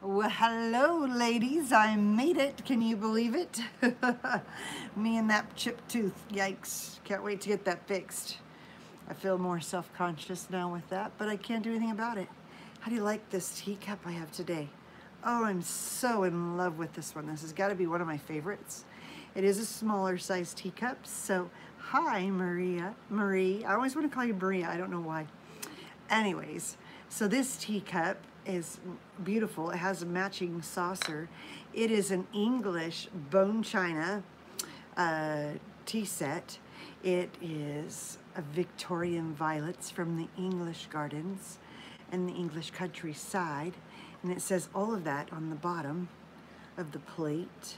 Well, hello, ladies. I made it. Can you believe it? Me and that chipped tooth. Yikes. Can't wait to get that fixed. I feel more self-conscious now with that, but I can't do anything about it. How do you like this teacup I have today? Oh, I'm so in love with this one. This has got to be one of my favorites. It is a smaller size teacup, so hi, Marie. I always want to call you Maria. I don't know why. Anyways, so this teacup is beautiful. It has a matching saucer. It is an English bone china tea set. It is a Victorian violets from the English gardens and the English countryside. And it says all of that on the bottom of the plate.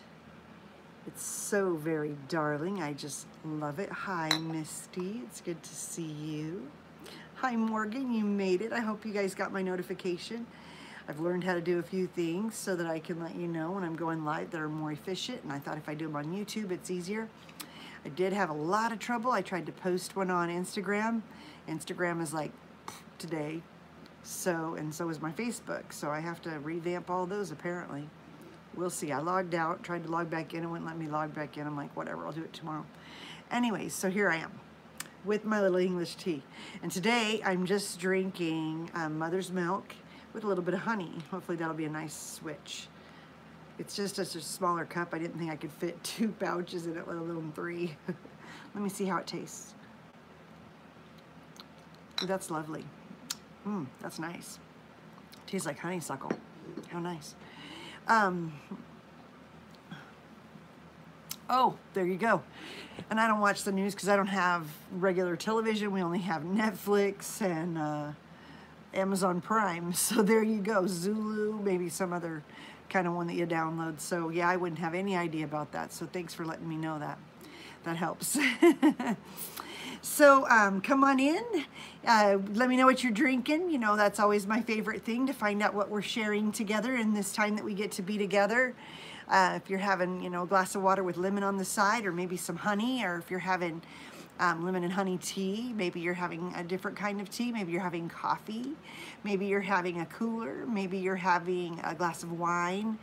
It's so very darling. I just love it. Hi, Misty. It's good to see you. Hi, Morgan. You made it. I hope you guys got my notification. I've learned how to do a few things so that I can let you know when I'm going live that are more efficient. And I thought if I do them on YouTube, it's easier. I did have a lot of trouble. I tried to post one on Instagram. Instagram is like today. So is my Facebook. So I have to revamp all those apparently. We'll see. I logged out, tried to log back in. It wouldn't let me log back in. I'm like, whatever, I'll do it tomorrow. Anyways, so here I am with my little English tea. And today I'm just drinking mother's milk with a little bit of honey. Hopefully that'll be a nice switch. It's just a smaller cup. I didn't think I could fit 2 pouches in it, let alone 3. Let me see how it tastes. Ooh, that's lovely. That's nice. Tastes like honeysuckle. How nice. Oh, there you go. And I don't watch the news because I don't have regular television. We only have Netflix and Amazon Prime. So there you go. Zulu, maybe some other kind of one that you download. So yeah, I wouldn't have any idea about that. So thanks for letting me know that. That helps. So come on in. Let me know what you're drinking. You know, that's always my favorite thing, to find out what we're sharing together in this time that we get to be together. If you're having, you know, a glass of water with lemon on the side, or maybe some honey, or if you're having lemon and honey tea, maybe you're having a different kind of tea, maybe you're having coffee, maybe you're having a cooler, maybe you're having a glass of wine,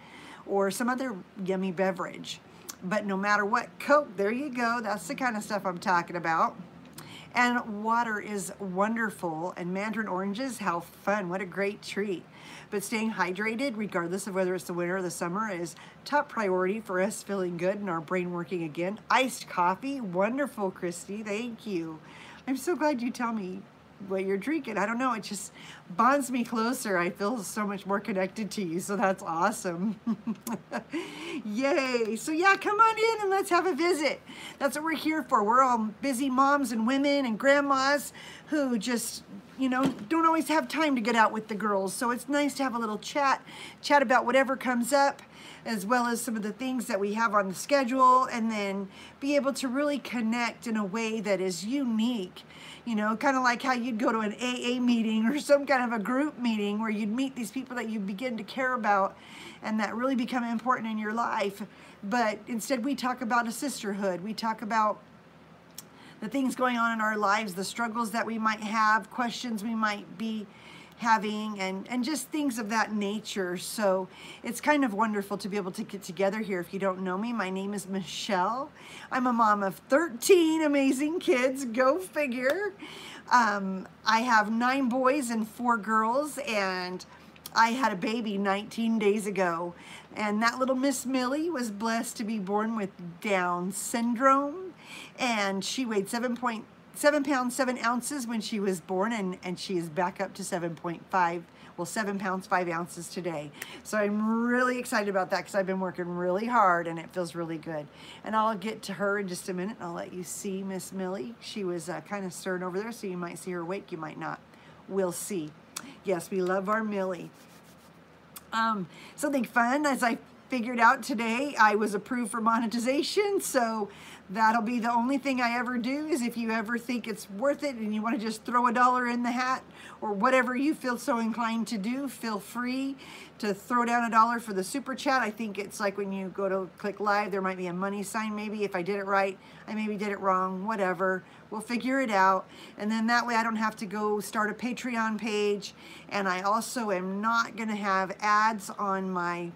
or some other yummy beverage. But no matter what, Coke, there you go. That's the kind of stuff I'm talking about. And water is wonderful, and mandarin oranges, how fun, what a great treat. But staying hydrated, regardless of whether it's the winter or the summer, is top priority for us feeling good and our brain working again. Iced coffee, wonderful, Christy, thank you. I'm so glad you tell me what you're drinking. I don't know, it just bonds me closer. I feel so much more connected to you, so that's awesome. Yay. So yeah, come on in and let's have a visit. That's what we're here for. We're all busy moms and women and grandmas who just, you know, don't always have time to get out with the girls. So it's nice to have a little chat about whatever comes up, as well as some of the things that we have on the schedule, and then be able to really connect in a way that is unique. You know, kind of like how you'd go to an AA meeting or some kind of a group meeting where you'd meet these people that you begin to care about and that really become important in your life. But instead we talk about a sisterhood. We talk about the things going on in our lives, the struggles that we might have, questions we might be having, and just things of that nature. So it's kind of wonderful to be able to get together here. If you don't know me, my name is Michelle. I'm a mom of 13 amazing kids, go figure. I have 9 boys and 4 girls, and I had a baby 19 days ago, and that little Miss Millie was blessed to be born with Down syndrome, and she weighed 7 pounds 7 ounces when she was born, and she is back up to 7.5, well, 7 pounds 5 ounces today. So I'm really excited about that because I've been working really hard and it feels really good. And I'll get to her in just a minute. I'll let you see Miss Millie. She was kind of stirring over there, so you might see her awake, you might not. We'll see. Yes, we love our Millie. Something fun as I figured out today I was approved for monetization, so that'll be the only thing I ever do. Is if you ever think it's worth it and you want to just throw $1 in the hat or whatever you feel so inclined to do, feel free to throw down $1 for the super chat. I think it's like when you go to click live, there might be a money sign maybe. If I did it right, I maybe did it wrong, whatever. We'll figure it out. And then that way I don't have to go start a Patreon page. And I also am not going to have ads on my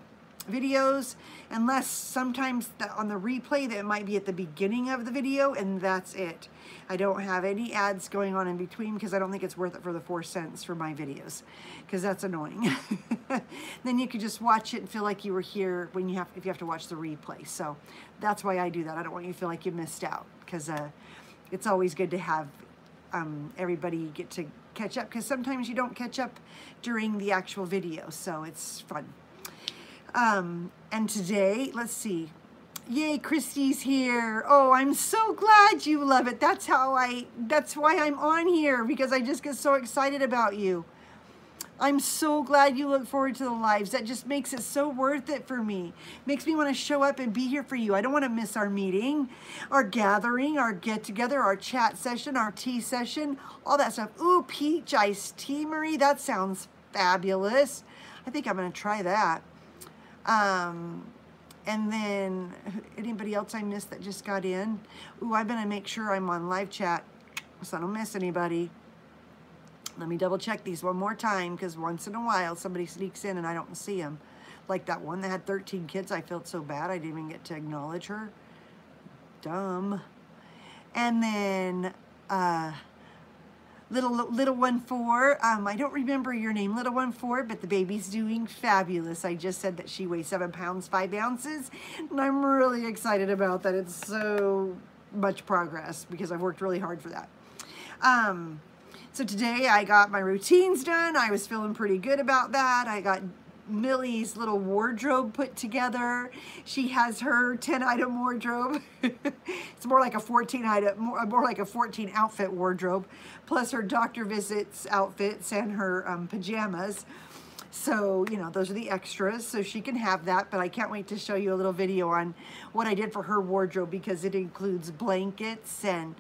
videos unless sometimes on the replay that might be at the beginning of the video, and that's it. I don't have any ads going on in between because I don't think it's worth it for the 4 cents for my videos, because that's annoying. Then you could just watch it and feel like you were here when if you have to watch the replay. So that's why I do that. I don't want you to feel like you missed out, because it's always good to have everybody get to catch up, because sometimes you don't catch up during the actual video, so it's fun. And today, let's see. Yay, Christy's here. Oh, I'm so glad you love it. That's why I'm on here, because I just get so excited about you. I'm so glad you look forward to the lives. That just makes it so worth it for me. Makes me want to show up and be here for you. I don't want to miss our meeting, our gathering, our get together, our chat session, our tea session, all that stuff. Ooh, peach iced tea, Marie. That sounds fabulous. I think I'm going to try that. And then anybody else I missed that just got in? Ooh, I'm going to make sure I'm on live chat so I don't miss anybody. Let me double check these one more time, because once in a while somebody sneaks in and I don't see them. Like that one that had 13 kids. I felt so bad I didn't even get to acknowledge her. Dumb. And then little one 4. I don't remember your name, little one 4, but the baby's doing fabulous. I just said that she weighs 7 pounds 5 ounces, and I'm really excited about that. It's so much progress because I've worked really hard for that. So today I got my routines done. I was feeling pretty good about that. I got Millie's little wardrobe put together. She has her 10-item wardrobe. It's more like a 14-item, more like a 14 outfit wardrobe, plus her doctor visits outfits and her pajamas. So, you know, those are the extras, so she can have that, but I can't wait to show you a little video on what I did for her wardrobe, because it includes blankets and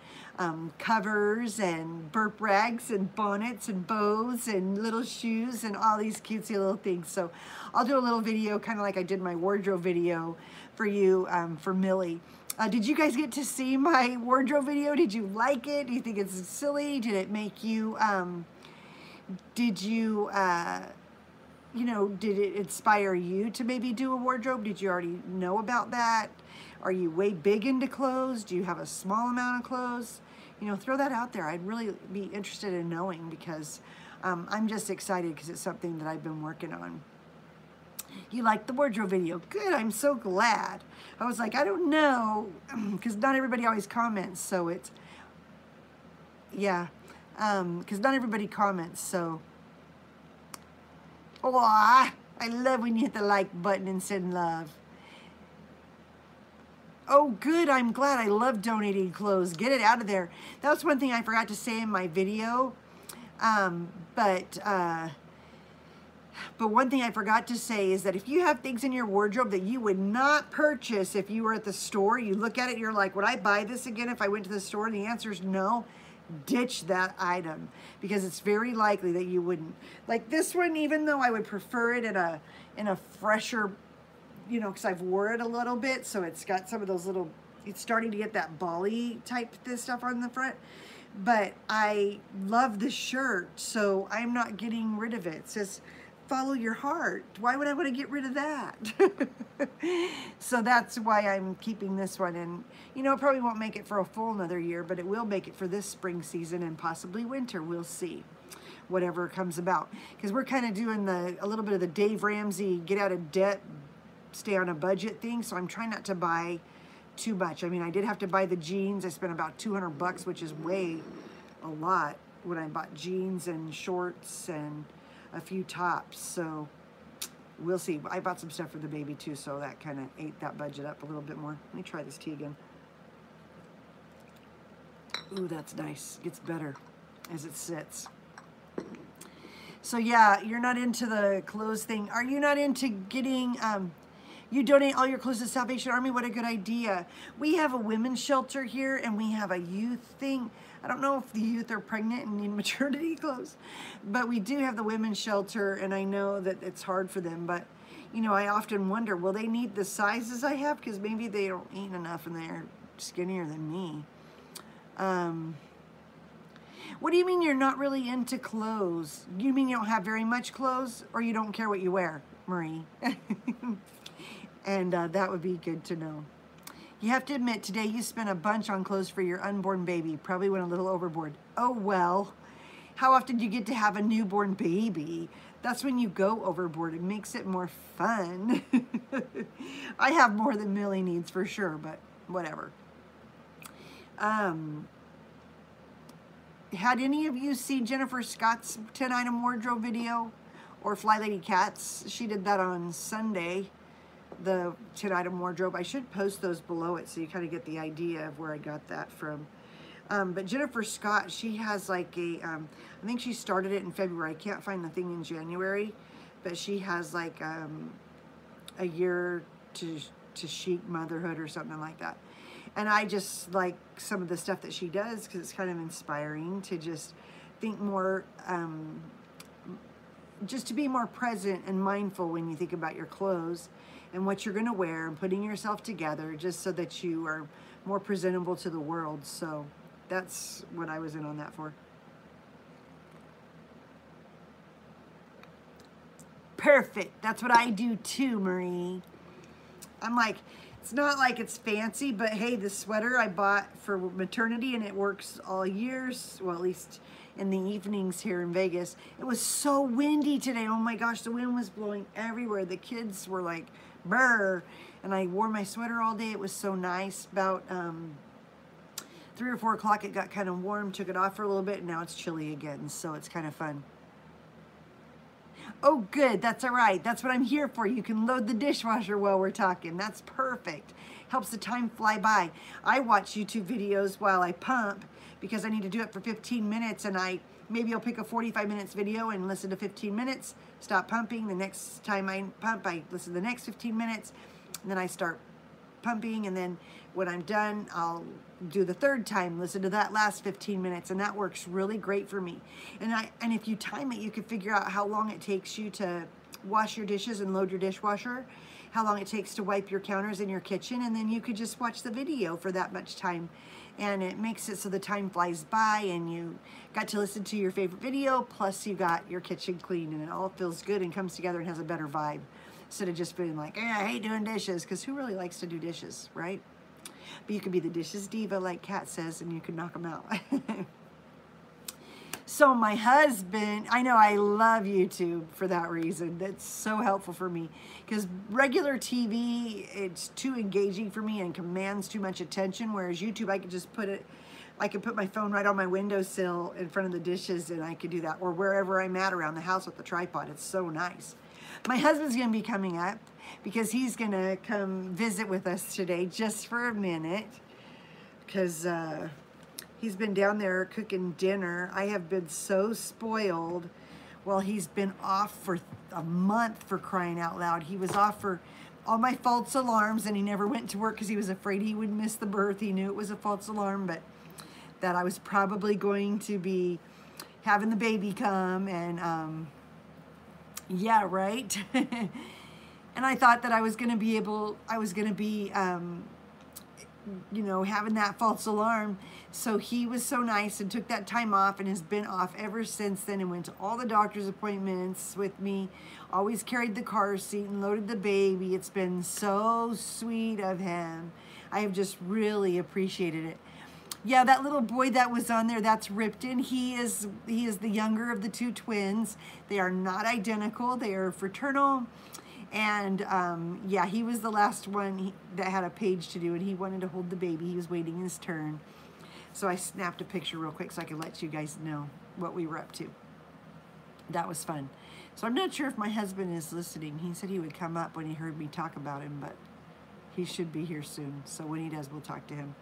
covers and burp rags and bonnets and bows and little shoes and all these cutesy little things. So I'll do a little video kind of like I did my wardrobe video for you, for Millie. Did you guys get to see my wardrobe video? Did you like it? Do you think it's silly? Did it make you, you know, did it inspire you to maybe do a wardrobe? Did you already know about that? Are you way big into clothes? Do you have a small amount of clothes? You know, throw that out there. I'd really be interested in knowing, because I'm just excited because it's something that I've been working on. You liked the wardrobe video. Good, I'm so glad. I was like, I don't know, because not everybody always comments, so it's, yeah, because not everybody comments, so. Oh, I love when you hit the like button and send love. Oh, good. I'm glad. I love donating clothes. Get it out of there. That was one thing I forgot to say in my video. But one thing I forgot to say is that if you have things in your wardrobe that you would not purchase if you were at the store, you look at it, you're like, would I buy this again if I went to the store? And the answer is no. Ditch that item, because it's very likely that you wouldn't. Like this one, even though I would prefer it in a fresher, you know, because I've wore it a little bit, so it's got some of those little, it's starting to get that bally type this stuff on the front. But I love the shirt, so I'm not getting rid of it. It says, follow your heart. Why would I want to get rid of that? So that's why I'm keeping this one. And, you know, it probably won't make it for a full another year, but it will make it for this spring season and possibly winter. We'll see. Whatever comes about. Because we're kind of doing a little bit of the Dave Ramsey get out of debt, stay on a budget thing. So I'm trying not to buy too much. I mean, I did have to buy the jeans. I spent about $200, which is way a lot when I bought jeans and shorts and a few tops. So we'll see. I bought some stuff for the baby too, so that kind of ate that budget up a little bit more. Let me try this tea again. Ooh, that's nice. Gets better as it sits. So yeah, you're not into the clothes thing. Are you not into getting You donate all your clothes to Salvation Army. What a good idea. We have a women's shelter here, and we have a youth thing. I don't know if the youth are pregnant and need maternity clothes, but we do have the women's shelter, and I know that it's hard for them. But, you know, I often wonder, will they need the sizes I have? Because maybe they don't eat enough and they're skinnier than me. What do you mean you're not really into clothes? You mean you don't have very much clothes, or you don't care what you wear, Marie? And that would be good to know. You have to admit, today you spent a bunch on clothes for your unborn baby. Probably went a little overboard. Oh, well. How often do you get to have a newborn baby? That's when you go overboard. It makes it more fun. I have more than Millie needs for sure, but whatever. Had any of you seen Jennifer Scott's 10-item wardrobe video? Or Fly Lady Cats? She did that on Sunday. The 10-item wardrobe. I should post those below it so you kind of get the idea of where I got that from. But Jennifer Scott, she has like a, I think she started it in February. I can't find the thing in January, but she has like a year to chic motherhood or something like that. And I just like some of the stuff that she does because it's kind of inspiring to just think more, just to be more present and mindful when you think about your clothes and what you're going to wear and putting yourself together just so that you are more presentable to the world. So that's what I was in on that for. Perfect. That's what I do too, Marie. I'm like, it's not like it's fancy, but hey, the sweater I bought for maternity and it works all years. Well, at least in the evenings here in Vegas. It was so windy today. Oh my gosh, the wind was blowing everywhere. The kids were like, brr. And I wore my sweater all day. It was so nice. About 3 or 4 o'clock, it got kind of warm. Took it off for a little bit, and now it's chilly again. So it's kind of fun. Oh, good. That's all right. That's what I'm here for. You can load the dishwasher while we're talking. That's perfect. Helps the time fly by. I watch YouTube videos while I pump because I need to do it for 15 minutes, and maybe I'll pick a 45 minutes video and listen to 15 minutes, stop pumping. The next time I pump, I listen to the next 15 minutes, and then I start pumping, and then when I'm done, I'll do the third time, listen to that last 15 minutes, and that works really great for me. And if you time it, you can figure out how long it takes you to wash your dishes and load your dishwasher, how long it takes to wipe your counters in your kitchen, and then you could just watch the video for that much time. And it makes it so the time flies by and you got to listen to your favorite video, plus you got your kitchen clean, and it all feels good and comes together and has a better vibe. Instead of just being like, I hate doing dishes, because who really likes to do dishes, right? But you could be the dishes diva like Kat says, and you could knock them out. So my husband, I know I love YouTube for that reason. That's so helpful for me because regular TV, it's too engaging for me and commands too much attention. Whereas YouTube, I could just I could put my phone right on my windowsill in front of the dishes and I could do that, or wherever I'm at around the house with the tripod. It's so nice. My husband's gonna be coming up because he's gonna come visit with us today just for a minute because he's been down there cooking dinner. I have been so spoiled. Well, he's been off for a month, for crying out loud. He was off for all my false alarms, and he never went to work because he was afraid he would miss the birth. He knew it was a false alarm, but that I was probably going to be having the baby come, and yeah, right. And I thought that I was going to be you know, having that false alarm. So he was so nice and took that time off and has been off ever since then and went to all the doctor's appointments with me, always carried the car seat and loaded the baby. It's been so sweet of him. I have just really appreciated it. Yeah, that little boy that was on there, that's Ripton. He is the younger of the two twins. They are not identical. They are fraternal. And yeah, he was the last one that had a page to do, and he wanted to hold the baby. He was waiting his turn. So I snapped a picture real quick so I could let you guys know what we were up to. That was fun. So I'm not sure if my husband is listening. He said he would come up when he heard me talk about him, but he should be here soon. So when he does, we'll talk to him.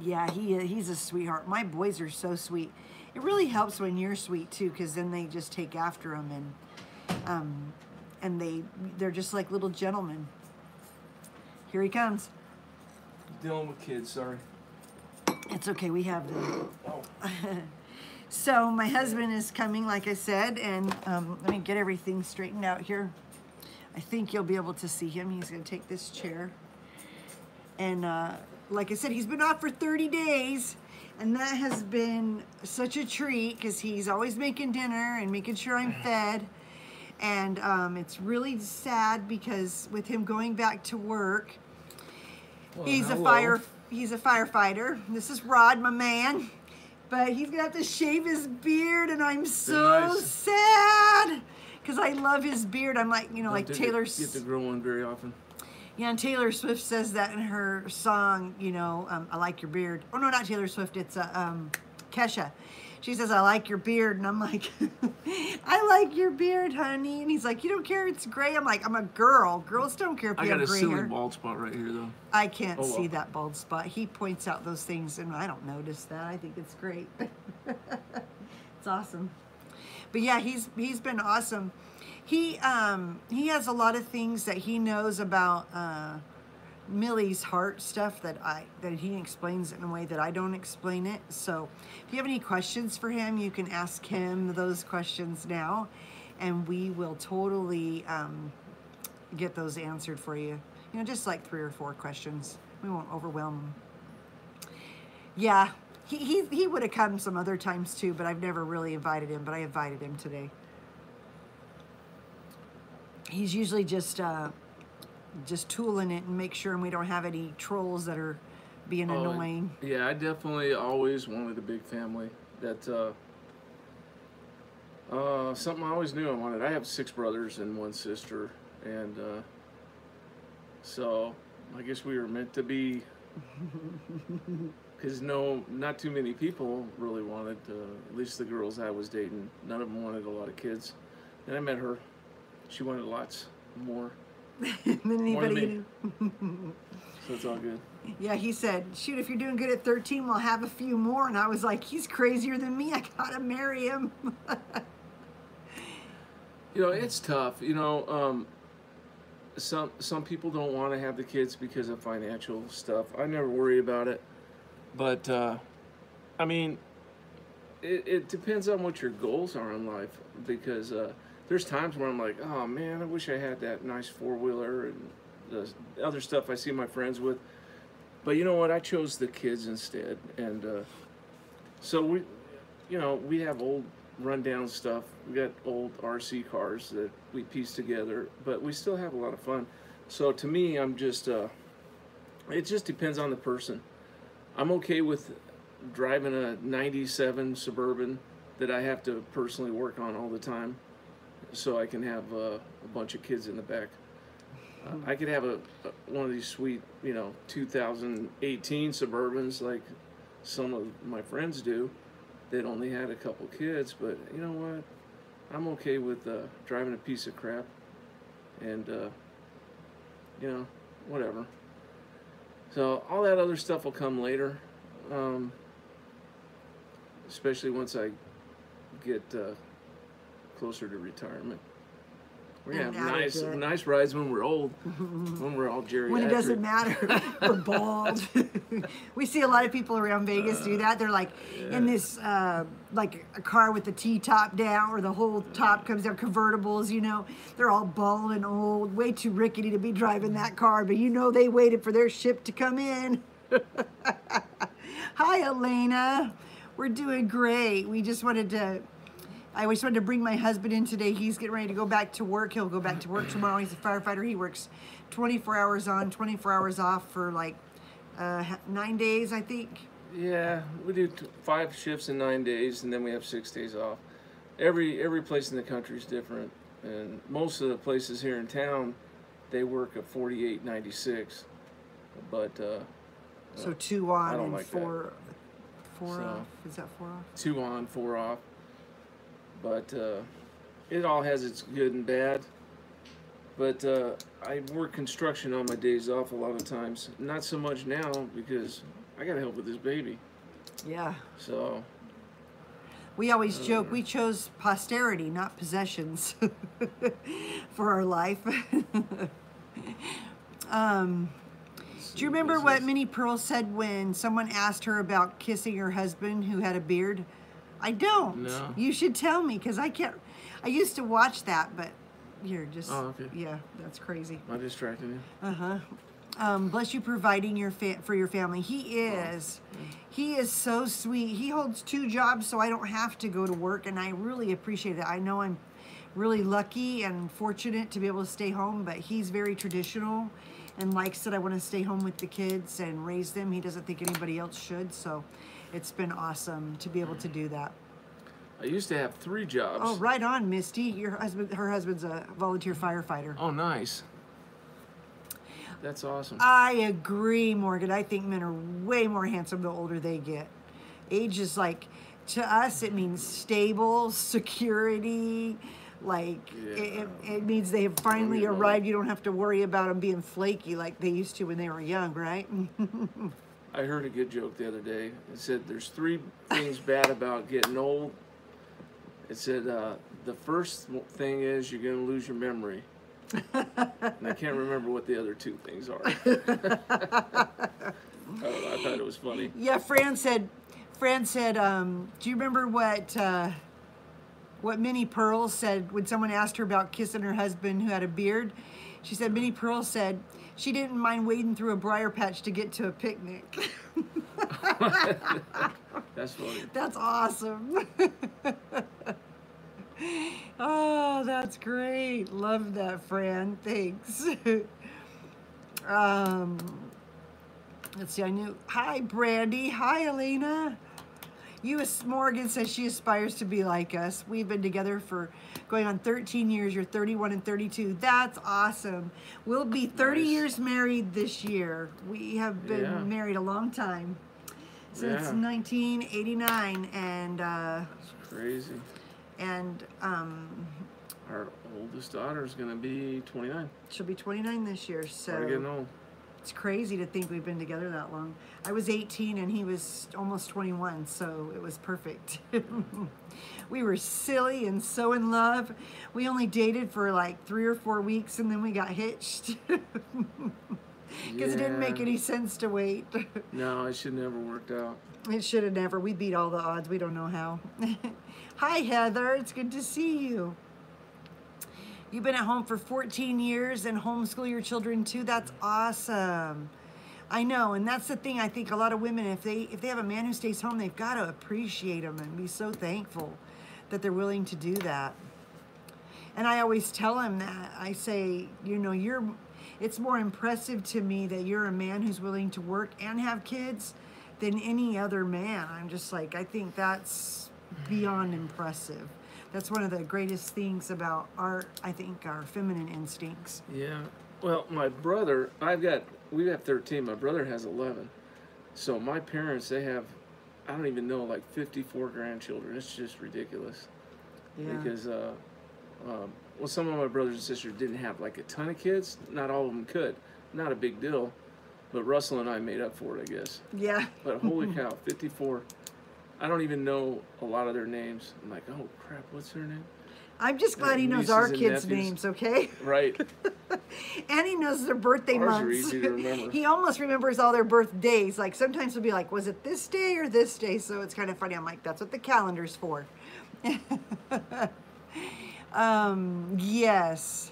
Yeah, he's a sweetheart. My boys are so sweet. It really helps when you're sweet too, because then they just take after them. And and they're just like little gentlemen. Here he comes. Dealing with kids, sorry. It's okay, we have them. Oh. So my husband is coming, like I said, and let me get everything straightened out here. I think you'll be able to see him. He's going to take this chair. And like I said, he's been off for 30 days, and that has been such a treat because he's always making dinner and making sure I'm fed. And it's really sad because with him going back to work, Well, he's a firefighter. This is Rod, my man. But he's gonna have to shave his beard, and I'm so sad because I love his beard. I'm like, you know, like Taylor. You get to grow one very often. Yeah, and Taylor Swift says that in her song, you know, I like your beard. Oh no, not Taylor Swift. It's Kesha. She says, I like your beard, and I'm like, I like your beard, honey. And he's like, you don't care it's gray? I'm like, I'm a girl. Girls don't care if you have gray hair. I got a silly bald spot right here, though. I can't see that bald spot. He points out those things, and I don't notice that. I think it's great. It's awesome. But yeah, he's been awesome. He has a lot of things that he knows about Millie's heart stuff that he explains in a way that I don't explain it. So if you have any questions for him, you can ask him those questions now, and we will totally get those answered for you. You know, just like 3 or 4 questions. We won't overwhelm him. Yeah, he would have come some other times too, but I've never really invited him, but I invited him today. He's usually just tooling it and make sure we don't have any trolls that are being annoying. Yeah, I definitely always wanted a big family. That something I always knew I wanted. I have 6 brothers and 1 sister, and so I guess we were meant to be. Because not too many people really wanted, at least the girls I was dating, none of them wanted a lot of kids. Then I met her. She wanted lots more. Than anybody knew. So it's all good. Yeah, he said, shoot, if you're doing good at 13, we'll have a few more. And I was like, he's crazier than me. I gotta marry him. You know, it's tough. You know, some people don't want to have the kids because of financial stuff. I never worry about it. But, I mean, it depends on what your goals are in life. Because there's times where I'm like, oh, man, I wish I had that nice 4-wheeler and the other stuff I see my friends with. But you know what? I chose the kids instead. And so we have old rundown stuff. We got old RC cars that we piece together, but we still have a lot of fun. So to me, I'm just, it just depends on the person. I'm okay with driving a 97 Suburban that I have to personally work on all the time so I can have a bunch of kids in the back. I could have one of these sweet, 2018 Suburbans like some of my friends do that only had a couple kids, but you know what? I'm okay with driving a piece of crap and, whatever. So all that other stuff will come later, especially once I get closer to retirement. We're gonna have nice rides when we're old, when we're all geriatric. When it doesn't matter, we're bald. We see a lot of people around Vegas do that. They're like in this, like a car with the T-top down, or the whole top comes down, convertibles, They're all bald and old, way too rickety to be driving that car, but they waited for their ship to come in. Hi, Elena. We're doing great. I always wanted to bring my husband in today. He's getting ready to go back to work. He'll go back to work tomorrow. He's a firefighter. He works 24 hours on, 24 hours off for like 9 days, I think. Yeah, we do 5 shifts in 9 days, and then we have 6 days off. Every place in the country is different, and most of the places here in town, they work at 48.96. But so 2 on and like 4 off. Is that 4 off? 2 on, 4 off. But it all has its good and bad. But I work construction on my days off a lot of times. Not so much now because I got to help with this baby. Yeah. So. We always joke we chose posterity, not possessions, for our life. Do you remember what Minnie Pearl said when someone asked her about kissing her husband who had a beard? I don't. No. You should tell me, because I can't. I used to watch that, but you're just. Oh, okay. Yeah, that's crazy. Am I distracting you? Bless you providing for your family. He is. He is so sweet. He holds 2 jobs, so I don't have to go to work, and I really appreciate it. I know I'm really lucky and fortunate to be able to stay home, but he's very traditional and likes that I want to stay home with the kids and raise them. He doesn't think anybody else should, so it's been awesome to be able to do that. I used to have 3 jobs. Oh, right on, Misty. Her husband's a volunteer firefighter. Oh, nice. That's awesome. I agree, Morgan. I think men are way more handsome the older they get. Age is like, to us, it means stable, security. Like, it means they have finally arrived. You don't have to worry about them being flaky like they used to when they were young, right? I heard a good joke the other day. It said there's 3 things bad about getting old. It said the first thing is you're going to lose your memory. And I can't remember what the other 2 things are. I thought it was funny. Yeah, Fran said, do you remember what Minnie Pearl said when someone asked her about kissing her husband who had a beard? She said, Minnie Pearl said she didn't mind wading through a briar patch to get to a picnic. That's funny. That's awesome. Oh, that's great. Love that, Fran. Thanks. Let's see, hi, Brandy. Hi, Elena. U.S. Morgan says she aspires to be like us. We've been together for going on 13 years. You're 31 and 32. That's awesome. We'll be 30 years married this year. We have been married a long time. Since 1989. And that's crazy. And our oldest daughter is going to be 29. She'll be 29 this year. So we're getting old. It's crazy to think we've been together that long. I was 18 and he was almost 21, so it was perfect. We were silly and so in love. We only dated for like 3 or 4 weeks and then we got hitched. Because it didn't make any sense to wait. No, it should never worked out. It should have never. We beat all the odds. We don't know how. Hi, Heather. It's good to see you. You've been at home for 14 years and homeschool your children too. That's awesome. I know, and that's the thing. I think a lot of women, if they have a man who stays home, they've got to appreciate him and be so thankful that they're willing to do that. And I always tell him that. I say, you know, it's more impressive to me that you're a man who's willing to work and have kids than any other man. I'm just like, I think that's beyond impressive. That's one of the greatest things about our feminine instincts. Yeah. Well, my brother, we have 13. My brother has 11. So my parents, they have, I don't even know, like 54 grandchildren. It's just ridiculous. Yeah. Because, well, some of my brothers and sisters didn't have like a ton of kids. Not all of them could. Not a big deal. But Russell and I made up for it, I guess. Yeah. But holy cow, 54. I don't even know a lot of their names. I'm like, oh crap, what's their name? I'm just glad he knows our kids' names, okay? Right. And he knows their birthday months. Ours are easy to remember. He almost remembers all their birthdays. Like sometimes he'll be like, was it this day or this day? So it's kind of funny. I'm like, that's what the calendar's for. Yes.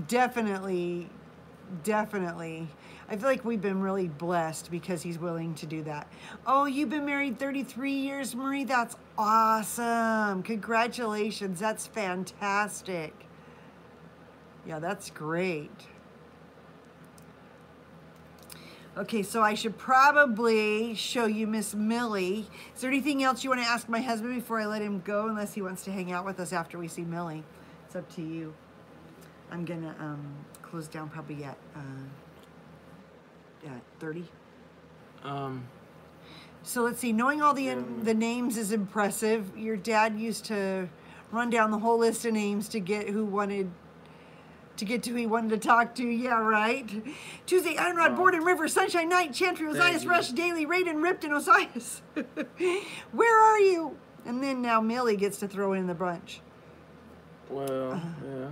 Definitely. I feel like we've been really blessed because he's willing to do that. Oh, you've been married 33 years, Marie? That's awesome. Congratulations. That's fantastic. Yeah, that's great. Okay, so I should probably show you Miss Millie. Is there anything else you want to ask my husband before I let him go, unless he wants to hang out with us after we see Millie? It's up to you. I'm going to close down probably at 30. So let's see. Knowing all the names is impressive. Your dad used to run down the whole list of names to get who wanted to get to who he wanted to talk to. Yeah, right. Tuesday, Ironrod, Borden River, Sunshine Night, Chantry, Osias, Rush, Daily, Raiden, Ripton, Osias. Where are you? And then now Millie gets to throw in the brunch. Well, yeah.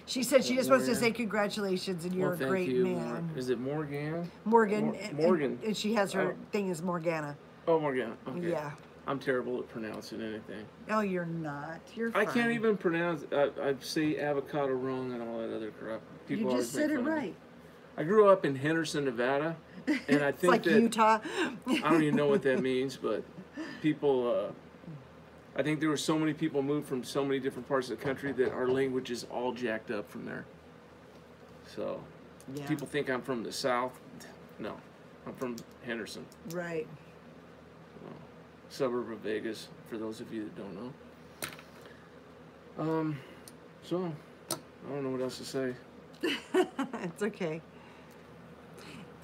She said she just wants to say congratulations and you're a great man. Is it Morgan? Morgan. Morgan. And she has her thing is Morgana. Oh, Morgana. Okay. Yeah. I'm terrible at pronouncing anything. Oh, you're not. You're fine. I can't even pronounce. I say avocado wrong and all that other crap. People you just said it right. I grew up in Henderson, Nevada, and I think it's like that Utah. I don't even know what that means, but people. I think there were so many people moved from so many different parts of the country that our language is all jacked up from there. So, people think I'm from the South. No, I'm from Henderson. Right. Suburb of Vegas, for those of you that don't know. So, I don't know what else to say. It's okay.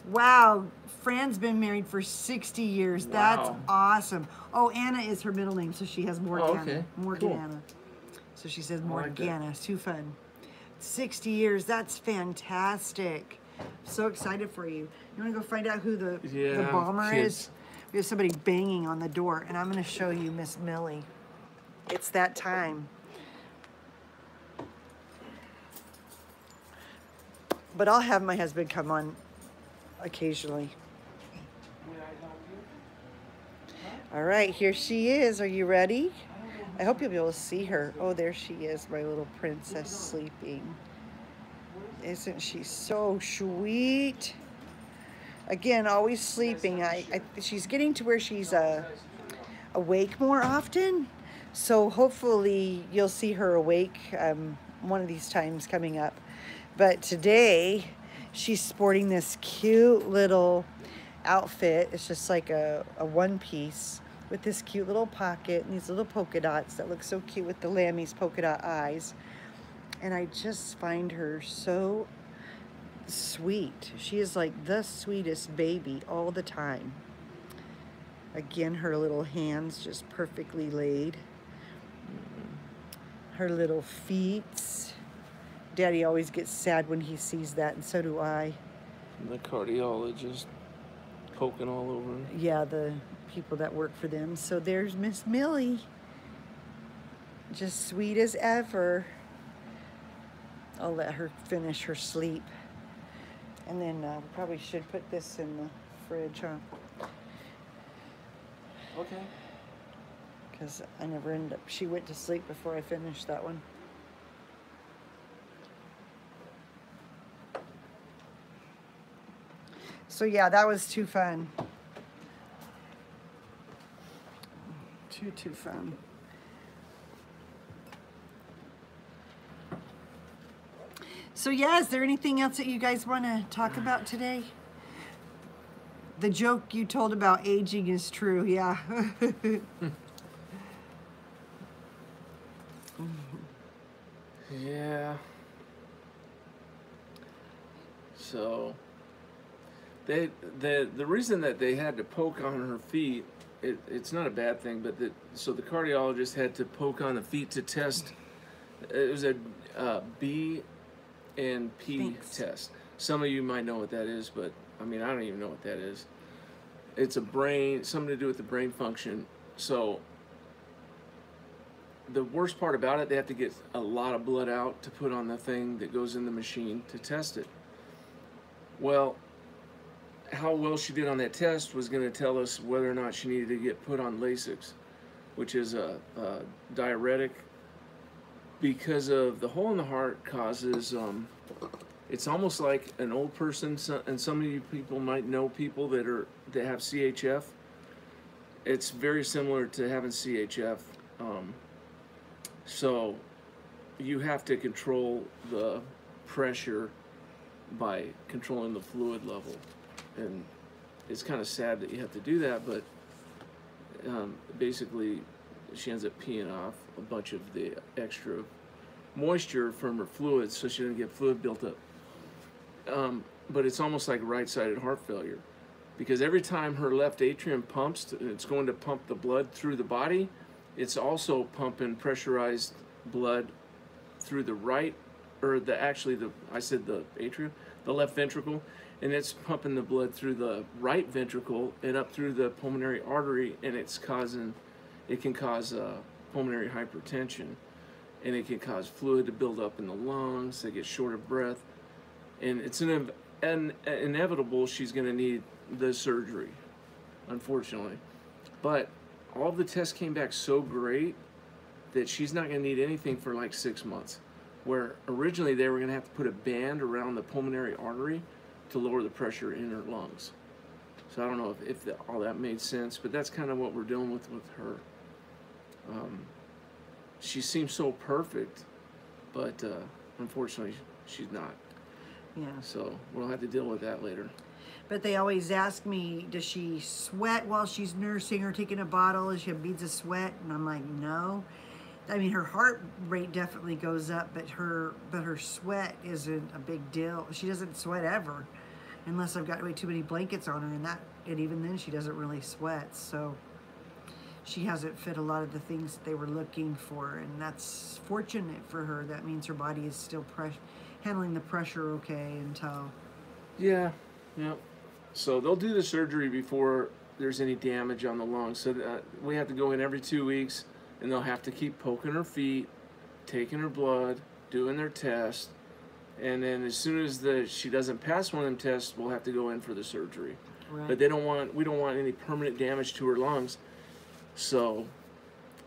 Wow, Fran's been married for 60 years. Wow. That's awesome. Oh, Anna is her middle name, so she has Morgana. Oh, okay. Morgana. Cool. So she says Morgana. Like too fun. 60 years, that's fantastic. So excited for you. You want to go find out who the bomber is? We have somebody banging on the door, and I'm going to show you Miss Millie. It's that time. But I'll have my husband come on occasionally. All right, here she is. Are you ready? I hope you'll be able to see her. Oh, there she is, my little princess sleeping. Isn't she so sweet? Again, always sleeping. She's getting to where she's awake more often. So hopefully you'll see her awake one of these times coming up. But today, she's sporting this cute little outfit. It's just like a one-piece with this cute little pocket and these little polka dots that look so cute with the Lammy's polka dot eyes. And I just find her so sweet. She is like the sweetest baby all the time. Again, her little hands just perfectly laid. Her little feet. Daddy always gets sad when he sees that, and so do I. And the cardiologist poking all over her. Yeah, the people that work for them. So there's Miss Millie. Just sweet as ever. I'll let her finish her sleep. And then we probably should put this in the fridge, huh? Okay. Because I never ended up, she went to sleep before I finished that one. So yeah, that was too fun. Too fun. So yeah, is there anything else that you guys want to talk about today? The joke you told about aging is true, yeah. Yeah. So the reason that they had to poke on her feet, it's not a bad thing, but so the cardiologist had to poke on the feet to test. It was a B and P test. Some of you might know what that is, but I mean, I don't even know what that is. It's a brain, something to do with the brain function. So the worst part about it, they have to get a lot of blood out to put on the thing that goes in the machine to test it. Well, how well she did on that test was going to tell us whether or not she needed to get put on Lasix, which is a diuretic, because of the hole in the heart causes, it's almost like an old person, and some of you people might know people that have CHF. It's very similar to having CHF. So you have to control the pressure by controlling the fluid level. And it's kind of sad that you have to do that, but basically she ends up peeing off a bunch of the extra moisture from her fluids, so she doesn't get fluid built up. But it's almost like right-sided heart failure, because every time her left atrium pumps, it's going to pump the blood through the body. It's also pumping pressurized blood through the right or I said the atrium, the left ventricle, and it's pumping the blood through the right ventricle and up through the pulmonary artery, and it can cause pulmonary hypertension, and it can cause fluid to build up in the lungs. They get short of breath, and it's inevitable she's going to need the surgery, unfortunately. But all the tests came back so great that she's not going to need anything for like 6 months, where originally they were going to have to put a band around the pulmonary artery to lower the pressure in her lungs. So I don't know if all that made sense, but that's kind of what we're dealing with her. She seems so perfect, but unfortunately she's not. Yeah. So we'll have to deal with that later. But they always ask me, does she sweat while she's nursing or taking a bottle? Does she have beads of sweat? And I'm like, no. I mean, her heart rate definitely goes up, but her sweat isn't a big deal. She doesn't sweat ever, unless I've got way too many blankets on her, and even then she doesn't really sweat. So she hasn't fit a lot of the things that they were looking for, and that's fortunate for her. That means her body is still handling the pressure okay until. Yeah. So they'll do the surgery before there's any damage on the lungs. So we have to go in every 2 weeks, and they'll have to keep poking her feet, taking her blood, doing their test, and then as soon as she doesn't pass one of them tests, we'll have to go in for the surgery. Right. But we don't want any permanent damage to her lungs, so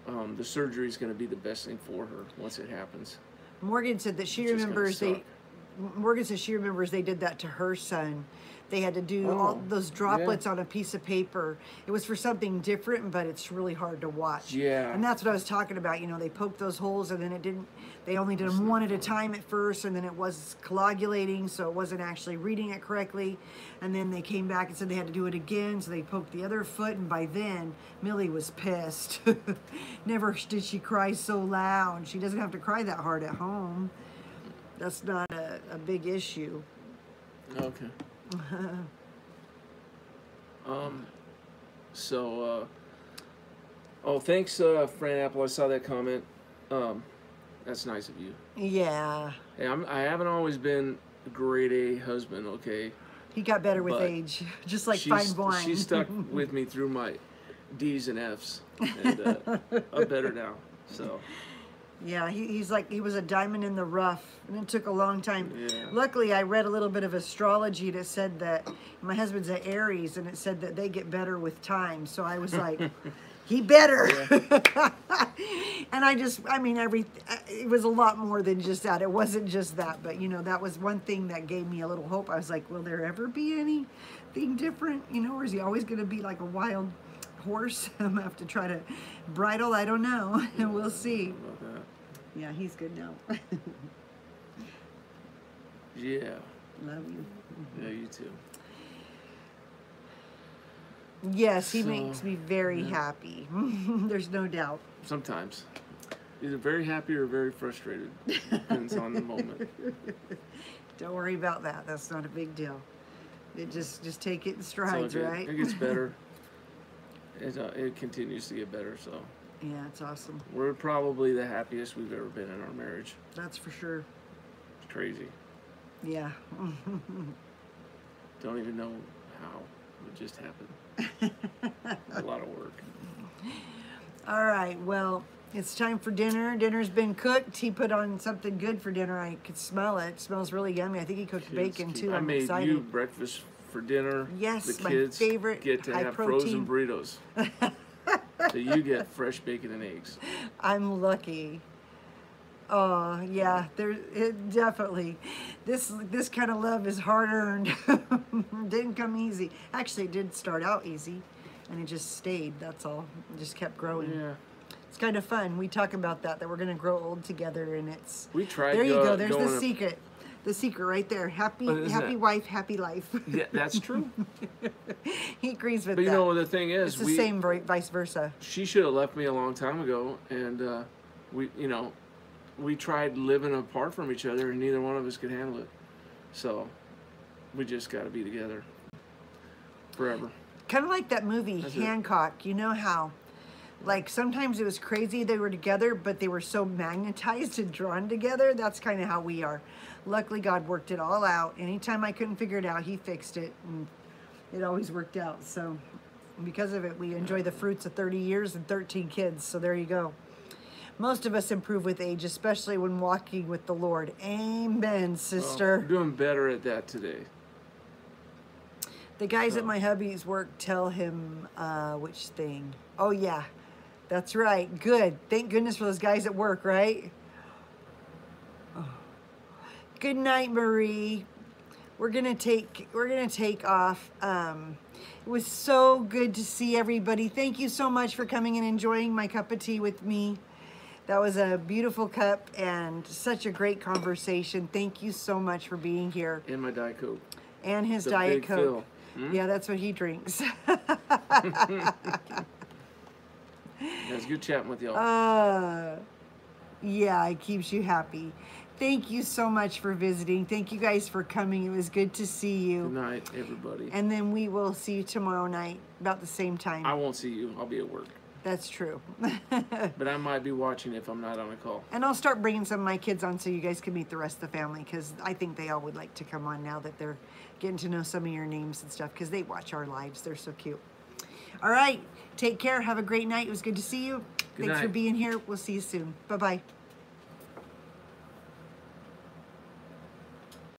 the surgery is going to be the best thing for her once it happens. Morgan said that she remembers Morgan says she remembers they did that to her son. They had to do all those droplets on a piece of paper. It was for something different, but it's really hard to watch. Yeah. And that's what I was talking about. You know, they poked those holes, and then they only did them one at a time at first, and then it was coagulating, so it wasn't actually reading it correctly. And then they came back and said they had to do it again, so they poked the other foot, and by then, Millie was pissed. Never did she cry so loud. She doesn't have to cry that hard at home. That's not a big issue. Okay. Thanks, Fran Apple. I saw that comment. That's nice of you. Yeah. Hey, I haven't always been a grade A husband, okay? He got better with age, just like fine wine. She stuck with me through my D's and F's, and I'm better now, so. Yeah, he was a diamond in the rough, and it took a long time. Yeah. Luckily, I read a little bit of astrology that said that my husband's an Aries, and it said that they get better with time. So I was like, he better. Yeah. And it was a lot more than just that. It wasn't just that, but that was one thing that gave me a little hope. I was like, will there ever be anything different? Or is he always going to be like a wild horse? I'm going to have to try to bridle. I don't know. We'll see. Yeah, he's good now. Yeah. Love you. Yeah, you too. Yes, he makes me very happy. There's no doubt. Sometimes. Either very happy or very frustrated. Depends on the moment. Don't worry about that. That's not a big deal. It just take it in strides, right? It gets better. It continues to get better, so. Yeah, it's awesome. We're probably the happiest we've ever been in our marriage. That's for sure. It's crazy. Yeah. Don't even know how. It just happened. A lot of work. All right, well, it's time for dinner. Dinner's been cooked. He put on something good for dinner. I could smell it. It smells really yummy. I think he cooked bacon, too. I'm excited. I made you breakfast for dinner. Yes, the my kids favorite get to have protein. frozen burritos. So you get fresh bacon and eggs. I'm lucky. Oh yeah, definitely. This kind of love is hard earned. Didn't come easy. Actually, it did start out easy, and it just stayed. That's all. It just kept growing. Yeah. It's kind of fun. We talk about that we're gonna grow old together, and it's. We tried. There you go. There's the secret. The secret right there. Happy wife, happy life. Yeah, that's true. He agrees with that. But you know, the thing is, it's the same vice versa. She should have left me a long time ago, and we tried living apart from each other, and neither one of us could handle it. So we just got to be together forever. Kind of like that movie Hancock. You know how Like sometimes it was crazy they were together, but they were so magnetized and drawn together. That's kind of how we are. Luckily, God worked it all out. Anytime I couldn't figure it out, he fixed it, and it always worked out. So because of it, we enjoy the fruits of 30 years and 13 kids. So there you go. Most of us improve with age, especially when walking with the Lord. Amen, sister. Well, we're doing better at that today. The guys at my hubby's work tell him which thing. Oh, yeah. That's right. Good. Thank goodness for those guys at work, right? Oh. Good night, Marie. We're gonna take off. It was so good to see everybody. Thank you so much for coming and enjoying my cup of tea with me. That was a beautiful cup and such a great conversation. Thank you so much for being here. And my Diet Coke. And his the Diet Big Coke. Phil. Hmm? Yeah, that's what he drinks. It was good chatting with y'all. Yeah, it keeps you happy. Thank you so much for visiting. Thank you guys for coming. It was good to see you. Good night, everybody. And then we will see you tomorrow night about the same time. I won't see you. I'll be at work. That's true. But I might be watching if I'm not on a call. And I'll start bringing some of my kids on so you guys can meet the rest of the family, because I think they all would like to come on now that they're getting to know some of your names and stuff, because they watch our lives. They're so cute. All right. Take care. Have a great night. It was good to see you. Good Thanks for night. being here. We'll see you soon. Bye-bye.